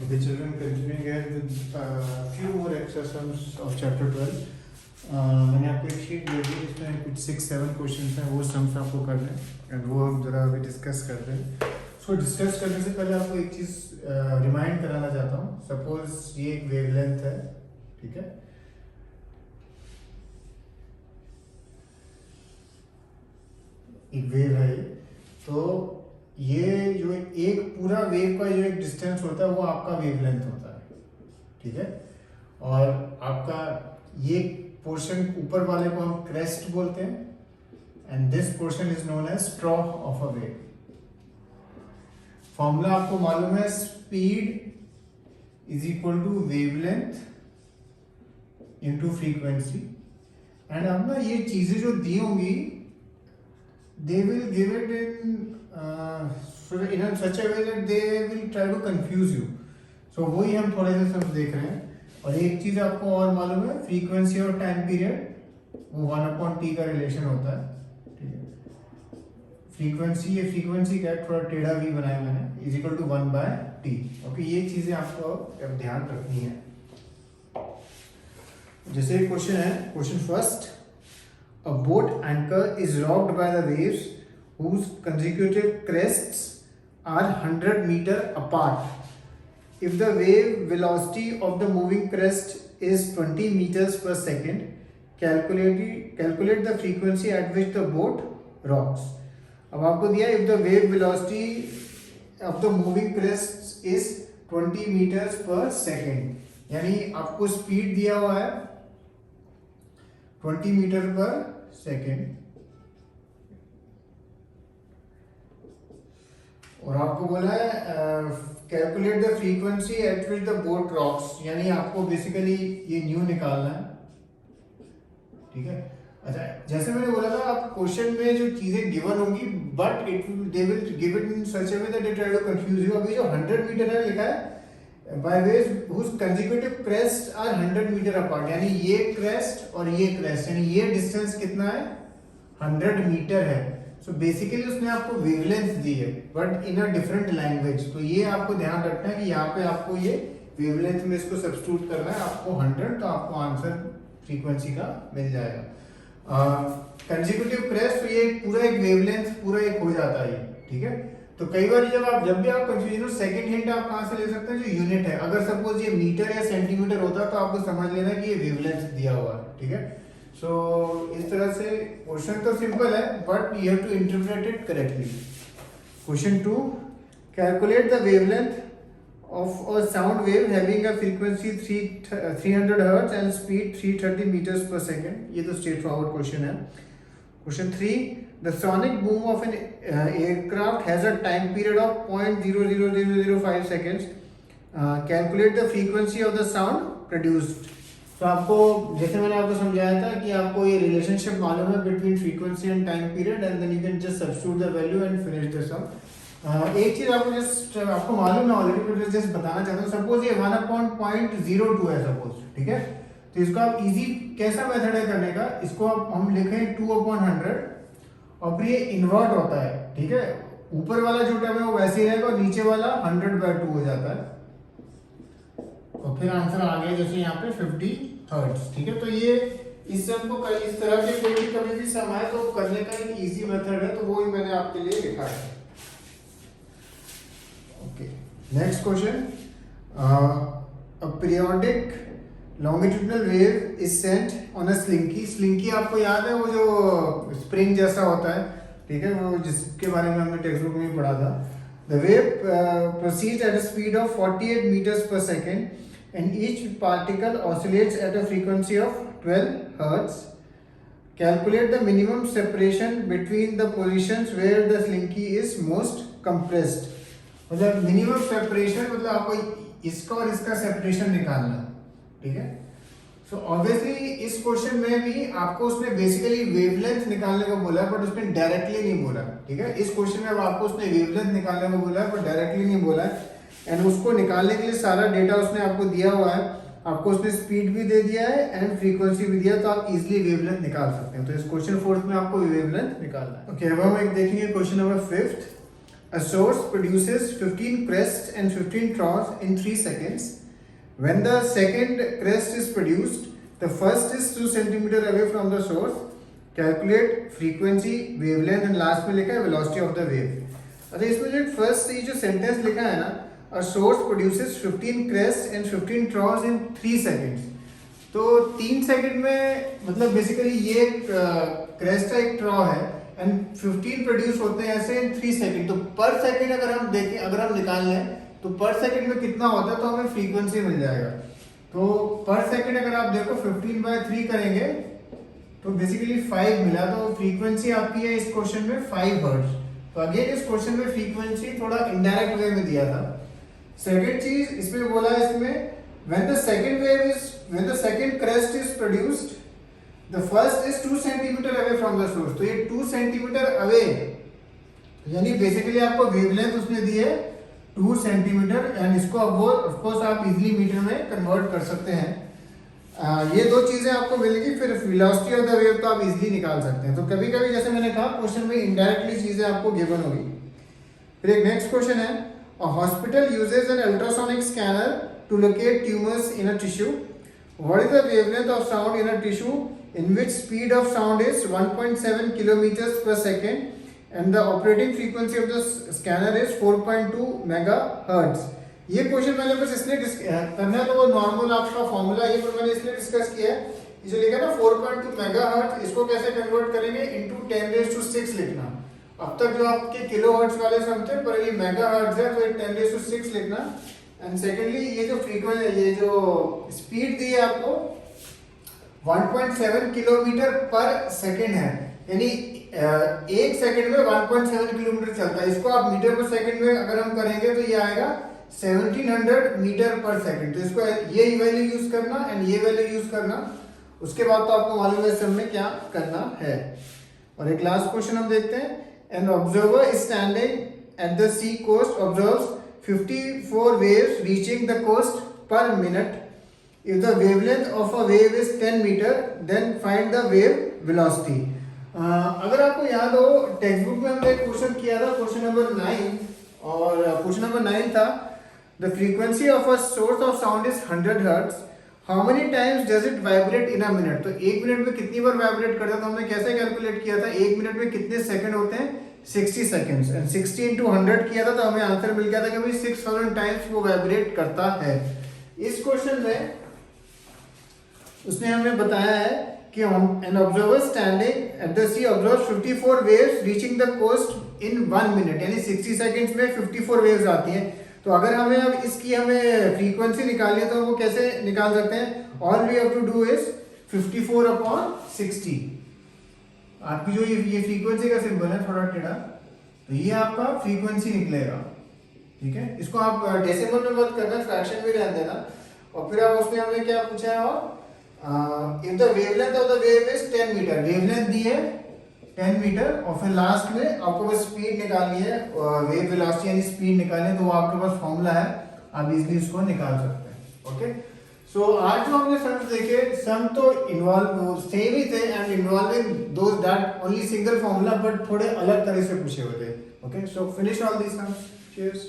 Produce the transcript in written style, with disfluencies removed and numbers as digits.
Okay, children, continuing ahead with few more exercises of chapter 12. मैंने आपको एक sheet दे दी, इसमें कुछ 6-7 क्वेश्चन हैं, वो सम्स आपको करने हैं एंड वो हम जरा अभी डिस्कस करते हैं. सो डिस्कस करने से पहले आपको एक चीज़ रिमाइंड कराना चाहता हूँ. सपोज ये एक वेवलेंथ है, ठीक है. एक वेव है, तो ये जो एक पूरा वेव का जो एक डिस्टेंस होता है वो आपका वेवलेंथ होता है, ठीक है. और आपका ये पोर्शन ऊपर वाले को हम क्रेस्ट बोलते हैं and this portion is known as trough of a wave. Formula आपको मालूम है, speed is equal to wavelength into frequency. And अब ना ये चीजें जो दी होंगी they will give it in such a way that they will try to confuse you. So वही हम थोड़े से सब देख रहे हैं. और एक चीज आपको और मालूम है, फ्रीक्वेंसी और टाइम पीरियड वो 1/t का रिलेशन होता है, ठीक है. फ्रीक्वेंसी, ये फ्रीक्वेंसी का थोड़ा टेढ़ा भी बनाया मैंने, is equal to 1/t. Okay, ये चीजें आपको ध्यान रखनी है. जैसे क्वेश्चन है, question first. A boat anchor is rocked by the waves whose consecutive crests are 100 meter apart. If the wave velocity of the moving crest is 20 meters per second, calculate the frequency at which the boat rocks. अब आपको दिया if the wave velocity of the moving crest is 20 meters per second, यानी आपको speed दिया हुआ है 20 metre पर second और आपको बोला है calculate the frequency eight which the boat rocks, यानी आपको बेसिकली ये न्यू निकालना है, ठीक है. अच्छा, जैसे मैंने बोला था, आप क्वेश्चन में जो चीजें गिवन होंगी but they will give it in such a way that they try to confuse you. अभी जो 100 मीटर है लिखा है by waves whose consecutive crests are 100 metre apart, यानी ये क्रेस्ट और ये क्रेस्ट, यानी ये डिस्टेंस कितना है, 100 मीटर है. सो बेसिकली उसने आपको वेवलेंथ दी है but in a different language. तो ये आपको ध्यान रखना है कि यहाँ पे आपको ये वेवलेंथ में इसको सब्स्टिट्यूट करना है. आपको 100, तो आपको आंसर फ्रीक्वेंसी का मिल जाएगा. कंसेक्यूटिव क्रेस्ट, तो ये पूरा एक वेवलेंथ पूरा एक हो जाता है, ठीक है. तो कई बार जब भी आप कंफ्यूजन हो, सेकंड हिंट आप कहां से ले सकते हैं, जो यूनिट है. अगर सपोज ये मीटर या सेंटीमीटर होता तो आपको समझ लेना कि ये वेवलेंथ दिया हुआ है, ठीक है. सो इस तरह से क्वेश्चन तो सिंपल है but you have to interpret it correctly. Question 2, calculate the wavelength of a sound wave having a frequency 300 hertz and speed 330 metres per second. ये तो स्ट्रेट फॉरवर्ड क्वेश्चन है. Question 3, the sonic boom of an aircraft has a time period of 0.00005 seconds. Calculate the frequency of the sound produced. तो आपको, जैसे मैंने आपको समझाया था कि आपको ये रिलेशनशिप मालूम है between frequency and time period and then you can just substitute the value and finish the sum. एक चीज आपको जस्ट आपको मालूम है ऑलरेडी, पर जस्ट बताना चाहता हूँ. सपोज ये 1/02 है सपोज, ठीक है. तो इसको आप इजी कैसा मेथड है करने का, इसको आप हम लिखें 2/100 और फिर ये इन्वर्ट होता है, ठीक है. ऊपर वाला जो टर्म है वो वैसे ही रहेगा और नीचे वाला 100/2 हो जाता है. और फिर आंसर आ गया जैसे यहाँ पे 50 हर्ट्ज, ठीक है. तो ये इस सम को इस तरह के कोई भी कभी भी सम आए तो करने का एक इजी मेथड है, तो वो ही मैंने आपके लिए लिखा है. Okay, next question. A periodic longitudinal wave is sent on a slinky. Slinky आपको याद है, वो जो स्प्रिंग जैसा होता है, ठीक है, वो जिसके बारे में हमने टेक्स्ट बुक में पढ़ा था. The wave proceeds at a speed of 48 meters per second and each particle oscillates at a frequency of 12 hertz. Calculate the minimum separation between the positions where the slinky is most compressed. मतलब minimum separation, मतलब आपको इसका और इसका separation निकालना, ठीक है. So obviously इस क्वेश्चन में भी आपको उसने बेसिकली वेवलेंथ निकालने को बोला है बट उसने डायरेक्टली नहीं बोला, ठीक है. इस क्वेश्चन में आपको उसने वेवलेंथ निकालने को बोला है बट डायरेक्टली नहीं बोला है. एंड उसको निकालने के लिए सारा डेटा उसने आपको दिया हुआ है. आपको उसने स्पीड भी दे दिया है एंड फ्रीक्वेंसी भी दिया, तो आप इजीली वेवलेंथ निकाल सकते हैं. तो इस क्वेश्चन 4 में आपको वेवलेंथ निकालना है. ओके, अब हम एक देखेंगे question number 5. A source produces 15 crests and 15 troughs in 3 seconds. When the second crest is produced, the first is 2 centimeter away from the source. Calculate frequency, wavelength and last में लिखा है velocity of the wave. अच्छा इसमें जो first ये जो sentence लिखा है ना, a source produces 15 crests and 15 troughs in 3 seconds. तो 3 सेकंड में मतलब बेसिकली ये क्रेस्ट का एक ट्रॉ है एंड 15 प्रोड्यूस होते हैं ऐसे इन 3 सेकंड. तो पर सेकंड अगर हम देखें, अगर हम निकाल लें तो पर सेकंड में कितना होता है तो हमें फ्रीक्वेंसी मिल जाएगा. तो पर सेकंड अगर आप देखो 15/3 करेंगे तो बेसिकली 5 मिला. तो फ्रीक्वेंसी आपकी है इस क्वेश्चन में 5 हर्ट्ज. तो अगेन इस क्वेश्चन में फ्रीक्वेंसी थोड़ा इनडायरेक्ट वे में दिया था. सेकंड चीज इसमें बोला है इसमें when the second crest is produced, the first is 2 centimeter away from the source. तो ये 2 centimeter away यानी बेसिकली आपको वेवलेंथ उसने दी है 2 सेंटीमीटर एंड इसको अब वो ऑफ कोर्स आप इजीली मीटर में कन्वर्ट कर सकते हैं. ये दो चीजें आपको मिलेगी. फिर वेलोसिटी ऑफ द वेव तो आप इजीली निकाल सकते हैं. तो कभी कभी जैसे मैंने कहा क्वेश्चन में इनडायरेक्टली चीजें आपको गिवन होगी. फिर एक नेक्स्ट क्वेश्चन है, a hospital uses an ultrasonic scanner to locate tumors in a tissue. What is the wavelength of sound in a tissue in which speed of sound is 1.7 kilometers per second and the operating frequency of the scanner is 4.2 megahertz? ये question मैंने बस इसलिए करना है तो वो normal आपका formula ये पर मैंने इसलिए डिस्कस किया है. ये जो लिखा ना 4.2 मेगाहर्ट्ज, इसको कैसे कन्वर्ट करेंगे इनटू 10⁶ लिखना. अब तक जो आपके किलो हर्ट्ज वाले सम थे पर ये मेगाहर्ट्ज है तो ये 10⁶ लिखना. एंड सेकेंडली ये जो फ्रीक्वेंसी, ये जो स्पीड दी है आपको 1.7 किलोमीटर पर सेकेंड है, यानी एक सेकेंड में 1.7 किलोमीटर चलता है. इसको आप मीटर पर सेकेंड में अगर हम करेंगे तो ये आएगा 1700 मीटर पर सेकेंड. तो इसको ये वैल्यू यूज करना एंड ये वैल्यू यूज करना. उसके बाद तो आपको मालूम है सब में क्या करना है. और एक लास्ट क्वेश्चन हम देखते हैं. An observer is standing at the sea coast observes 54 waves reaching the coast per minute. If the wavelength of a wave is 10 meter, then find the wave velocity. अगर आपको याद हो टेक्स्ट बुक में हमने एक क्वेश्चन किया था, question number 9, और क्वेश्चन नंबर 9 था the frequency of a source of sound is 100 hertz. How many times does it vibrate in a minute? तो एक मिनट में कितनी बार वाइब्रेट करता है तो हमने कैसे कैलकुलेट किया था, एक मिनट में कितने सेकंड होते हैं 60 सेकंड्स एंड 60 into 100 किया था तो हमें आंसर मिल गया था कि भाई 6000 टाइम्स वो वाइब्रेट करता है. इस क्वेश्चन में उसने हमें बताया है कि an observer standing at the sea observes 54 waves reaching the coast in 1 minute, यानी 60 सेकंड्स में 54 वेव्स आती हैं. तो अगर हमें अब इसकी हमें फ्रीक्वेंसी निकालनी है तो वो कैसे निकाल सकते हैं. All we have to do is 54/60. आपकी जो ये फ्रीक्वेंसी का सिंबल है थोड़ा टेढ़ा, तो ये आपका फ्रीक्वेंसी निकलेगा. ठीक है, इसको आप डेसिमल में मत करना, फ्रैक्शन में रहने देना. और फिर आप उसमें हमने क्या पूछा है, और if the wavelength of the wave is 10 meter, wavelength दी है 10 मीटर, और फिर लास्ट में आपको बस स्पीड निकालनी है, वेव वेलोसिटी यानी स्पीड निकालनी है. तो वो आपके पास फॉर्मूला है, आप इजीली इसको निकाल सकते हैं. ओके, सो आज जो हमने सम्स देखे, सम तो इन्वॉल्व सेम ही थे and involving those that only single formula but थोड़े अलग तरह से पूछे हुए थे. Okay, so finish all these sums. Cheers.